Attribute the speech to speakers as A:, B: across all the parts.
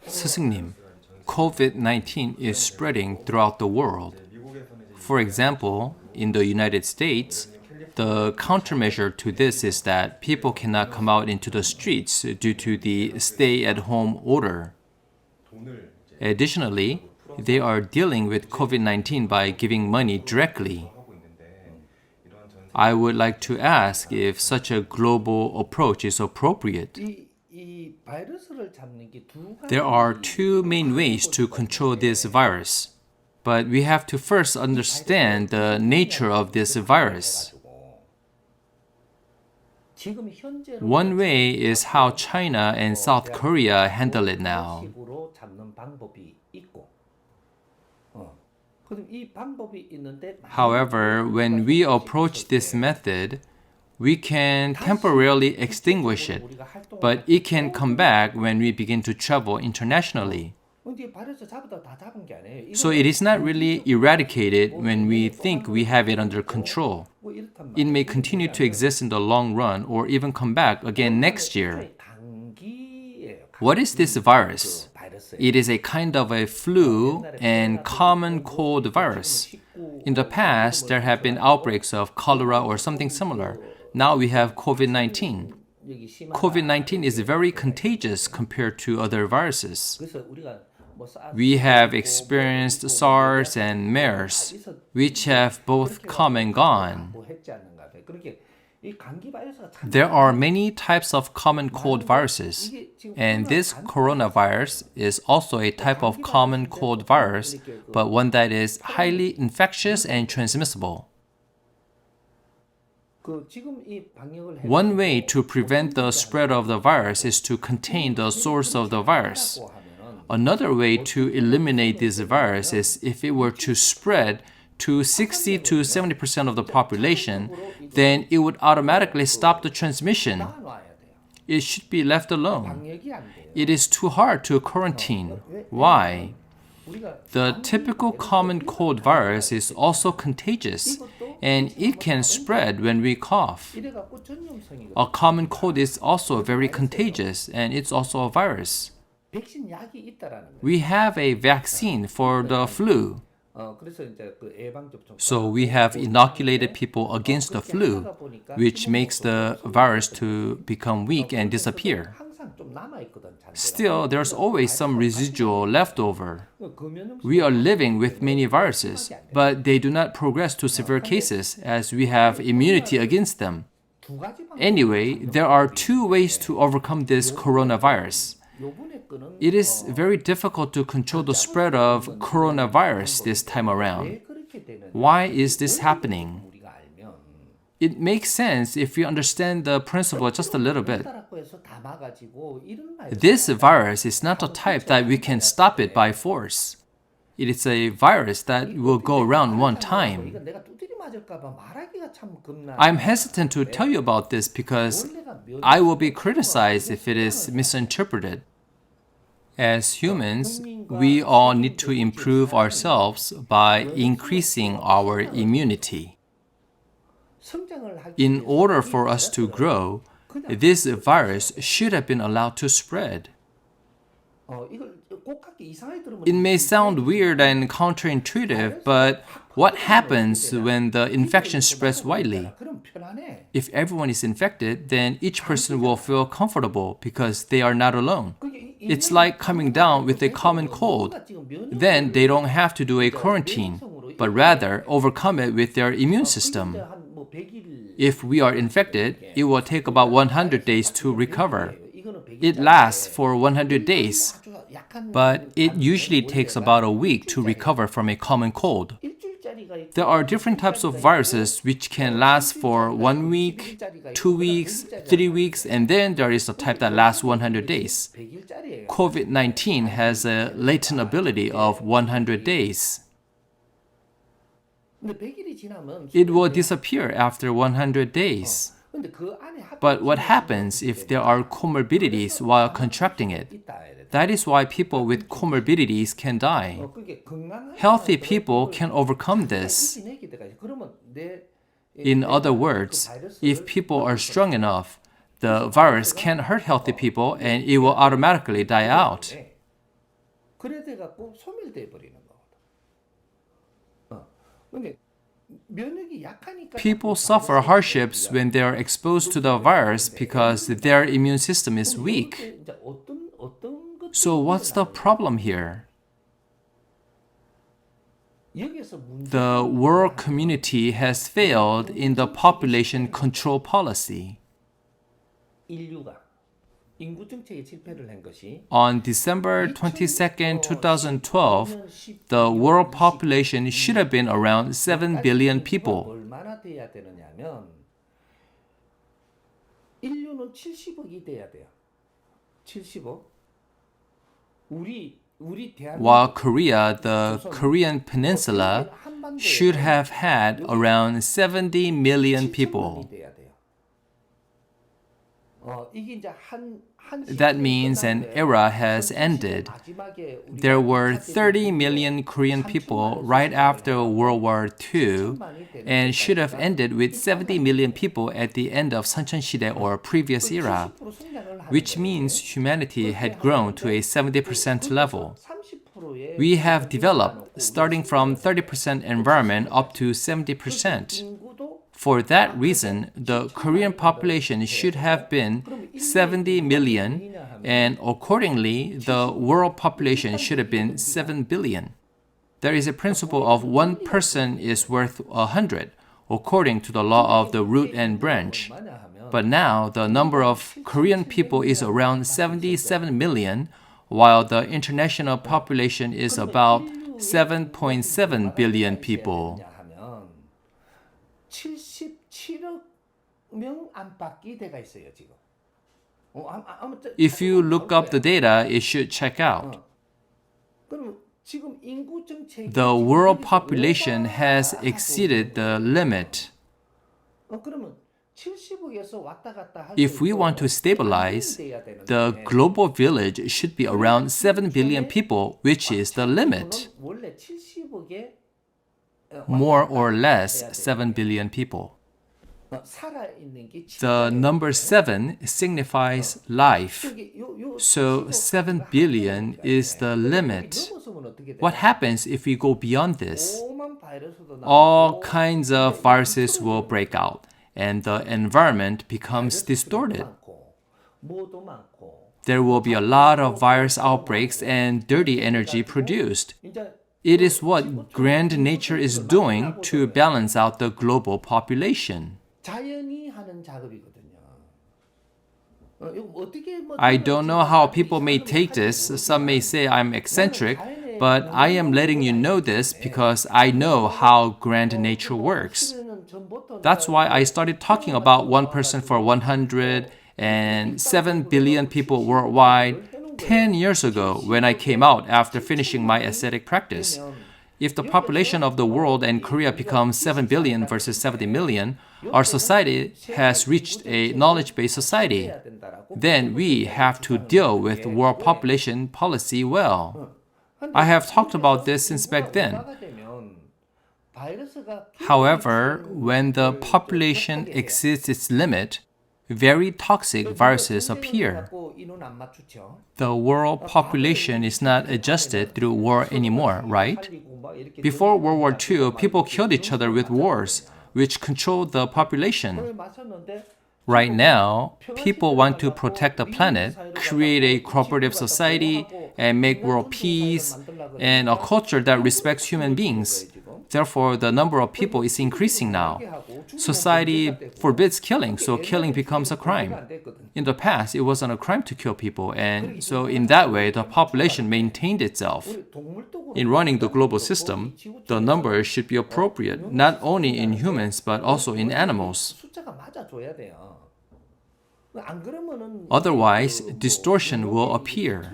A: 스승님, COVID-19 is spreading throughout the world. For example, in the United States, the countermeasure to this is that people cannot come out into the streets due to the stay-at-home order. Additionally, they are dealing with COVID-19 by giving money directly. I would like to ask if such a global approach is appropriate. There are two main ways to control this virus, but we have to first understand the nature of this virus. One way is how China and South Korea handle it now. However, when we approach this method, we can temporarily extinguish it, but it can come back when we begin to travel internationally. So it is not really eradicated when we think we have it under control. It may continue to exist in the long run or even come back again next year. What is this virus? It is a kind of a flu and common cold virus. In the past, there have been outbreaks of cholera or something similar. Now we have COVID-19. COVID-19 is very contagious compared to other viruses. We have experienced SARS and MERS, which have both come and gone. There are many types of common cold viruses, and this coronavirus is also a type of common cold virus, but one that is highly infectious and transmissible. One way to prevent the spread of the virus is to contain the source of the virus. Another way to eliminate this virus is if it were to spread to 60 to 70% of the population, then it would automatically stop the transmission. It should be left alone. It is too hard to quarantine. Why? The typical common cold virus is also contagious, and it can spread when we cough. A common cold is also very contagious, and it's also a virus. We have a vaccine for the flu. So we have inoculated people against the flu, which makes the virus to become weak and disappear. Still, there's always some residual left over. We are living with many viruses, but they do not progress to severe cases as we have immunity against them. Anyway, there are two ways to overcome this coronavirus. It is very difficult to control the spread of coronavirus this time around. Why is this happening? It makes sense if you understand the principle just a little bit. This virus is not a type that we can stop it by force. It is a virus that will go around one time. I'm hesitant to tell you about this because I will be criticized if it is misinterpreted. As humans, we all need to improve ourselves by increasing our immunity. In order for us to grow, this virus should have been allowed to spread. It may sound weird and counterintuitive, but what happens when the infection spreads widely? If everyone is infected, then each person will feel comfortable because they are not alone. It's like coming down with a common cold. Then they don't have to do a quarantine, but rather overcome it with their immune system. If we are infected, it will take about 100 days to recover. It lasts for 100 days, but it usually takes about a week to recover from a common cold. There are different types of viruses which can last for 1 week, 2 weeks, 3 weeks, and then there is a type that lasts 100 days. COVID-19 has a latent ability of 100 days. It will disappear after 100 days. But what happens if there are comorbidities while contracting it? That is why people with comorbidities can die. Healthy people can overcome this. In other words, if people are strong enough, the virus can't hurt healthy people and it will automatically die out.
B: 그래 돼 갖고 소멸돼 버리는 거거든. 근데 면역이 약하니까
A: People suffer hardships when they are exposed to the virus because their immune system is weak.
B: 이제 어떤 것
A: So what's the problem here?
B: 여기서 문제
A: The world community has failed in the population control policy.
B: 인류가 인구 정책에 실패를 한 것이
A: On December 22nd, 2012, the world population should have been around 7 billion people.
B: 얼마나 돼야 되느냐면 인류는 70억이 돼야 돼요. 70억. 우리 대한민국
A: While Korea, the Korean peninsula, should have had around 70 million people.
B: 돼야 돼요. 이게 이제 한
A: That means an era has ended. There were 30 million Korean people right after World War II and should have ended with 70 million people at the end of Sancheon-시대 or previous era, which means humanity had grown to a 70% level. We have developed starting from 30% environment up to 70%. For that reason, the Korean population should have been 70 million, and accordingly, the world population should have been 7 billion. There is a principle of one person is worth 100, according to the law of the root and branch. But now, the number of Korean people is around 77 million, while the international population is about 7.7 billion people.
B: 77억 명 안팎이 돼가 있어요, 지금.
A: If you look up the data, it should check out.
B: 그럼 지금 인구 정책이
A: The world population has exceeded the limit.
B: 그러면 70억에서 왔다 갔다 할
A: If we want to stabilize, the global village should be around 7 billion people, which is the limit.
B: 원래 70억에
A: More or less 7 billion people.
B: 살아 있는 게
A: The number 7 signifies life. So 7 billion is the limit. What happens if we go beyond this? All kinds of viruses will break out, and the environment becomes distorted. There will be a lot of virus outbreaks and dirty energy produced. It is what grand nature is doing to balance out the global population.
B: 자연이 하는 작업이거든요.
A: I don't know how people may take this. Some may say I'm eccentric, but I am letting you know this because I know how grand nature works. That's why I started talking about one person for 100 and 7 billion people worldwide 10 years ago when I came out after finishing my ascetic practice. If the population of the world and Korea becomes 7 billion versus 70 million, our society has reached a knowledge-based society. Then we have to deal with world population policy well. I have talked about this since back then. However, when the population exceeds its limit, very toxic viruses appear. The world population is not adjusted through war anymore, right? Before World War II, people killed each other with wars, which controlled the population. Right now, people want to protect the planet, create a cooperative society, and make world peace, and a culture that respects human beings. Therefore, the number of people is increasing now. Society forbids killing, so killing becomes a crime. In the past, it wasn't a crime to kill people, and so in that way, the population maintained itself. In running the global system, the numbers should be appropriate, not only in humans, but also in animals. Otherwise, distortion will appear.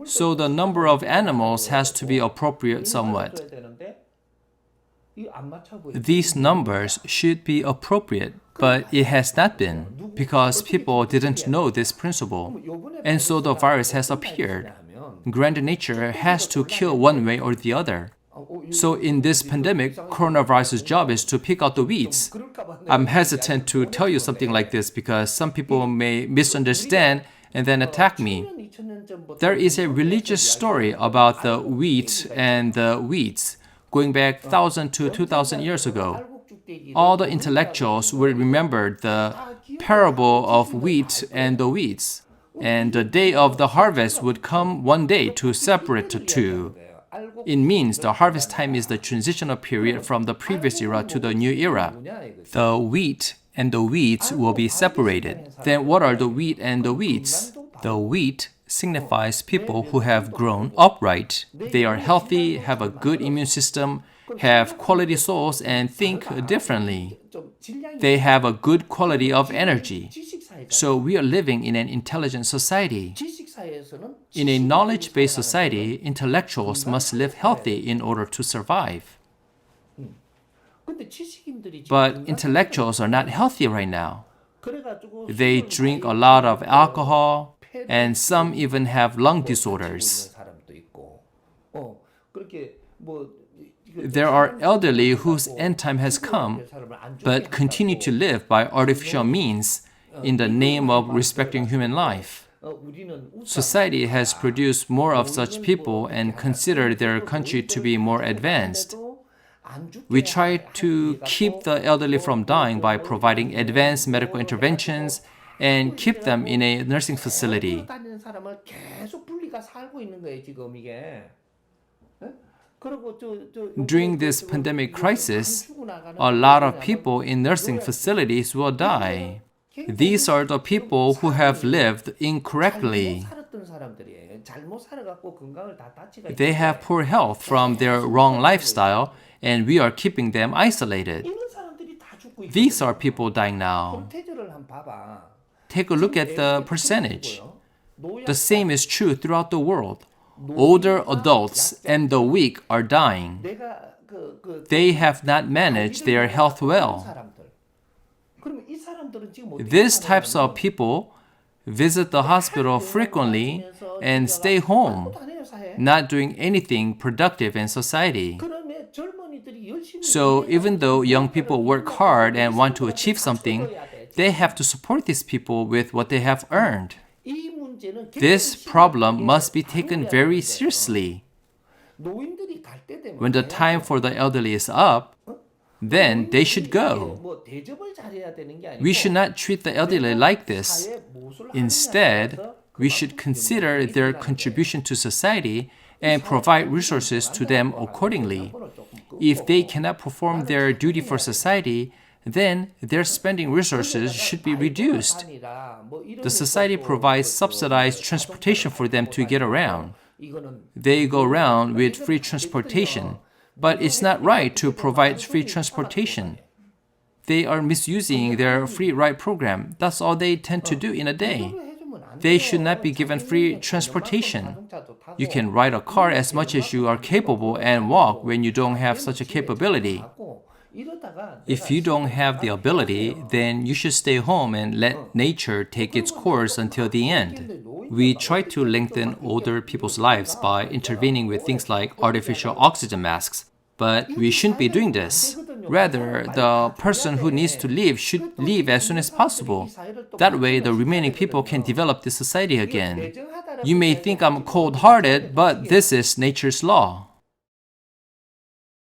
A: So the number of animals has to be appropriate somewhat. These numbers should be appropriate, but it has not been because people didn't know this principle. And so the virus has appeared. Grand nature has to kill one way or the other. So in this pandemic, coronavirus's job is to pick out the weeds. I'm hesitant to tell you something like this because some people may misunderstand and then attack me. There is a religious story about the wheat and the weeds going back 1,000 to 2,000 years ago. All the intellectuals will remember the parable of wheat and the weeds. And the day of the harvest would come one day to separate the two. It means the harvest time is the transitional period from the previous era to the new era. The wheat and the weeds will be separated. Then what are the wheat and the weeds? The wheat signifies people who have grown upright. They are healthy, have a good immune system, have quality souls, and think differently. They have a good quality of energy. So we are living in an intelligent society. In a knowledge-based society, intellectuals must live healthy in order to survive. But intellectuals are not healthy right now. They drink a lot of alcohol, and some even have lung disorders. There are elderly whose end time has come, but continue to live by artificial means in the name of respecting human life. Society has produced more of such people and considered their country to be more advanced. We try to keep the elderly from dying by providing advanced medical interventions and keep them in a nursing facility. During this pandemic crisis, a lot of people in nursing facilities will die. These are the people who have lived incorrectly. They have poor health from their wrong lifestyle, and we are keeping them isolated. These are people dying now. Take a look at the percentage. The same is true throughout the world. Older adults and the weak are dying. They have not managed their health well. These types of people visit the hospital frequently and stay home, not doing anything productive in society. So even though young people work hard and want to achieve something, they have to support these people with what they have earned. This problem must be taken very seriously. When the time for the elderly is up, then they should go. We should not treat the elderly like this. Instead, we should consider their contribution to society and provide resources to them accordingly. If they cannot perform their duty for society, then their spending resources should be reduced. The society provides subsidized transportation for them to get around. They go around with free transportation, but it's not right to provide free transportation. They are misusing their free ride program. That's all they tend to do in a day. They should not be given free transportation. You can ride a car as much as you are capable and walk when you don't have such a capability. If you don't have the ability, then you should stay home and let nature take its course until the end. We try to lengthen older people's lives by intervening with things like artificial oxygen masks, but we shouldn't be doing this. Rather, the person who needs to leave should leave as soon as possible. That way, the remaining people can develop the society again. You may think I'm cold-hearted, but this is nature's law.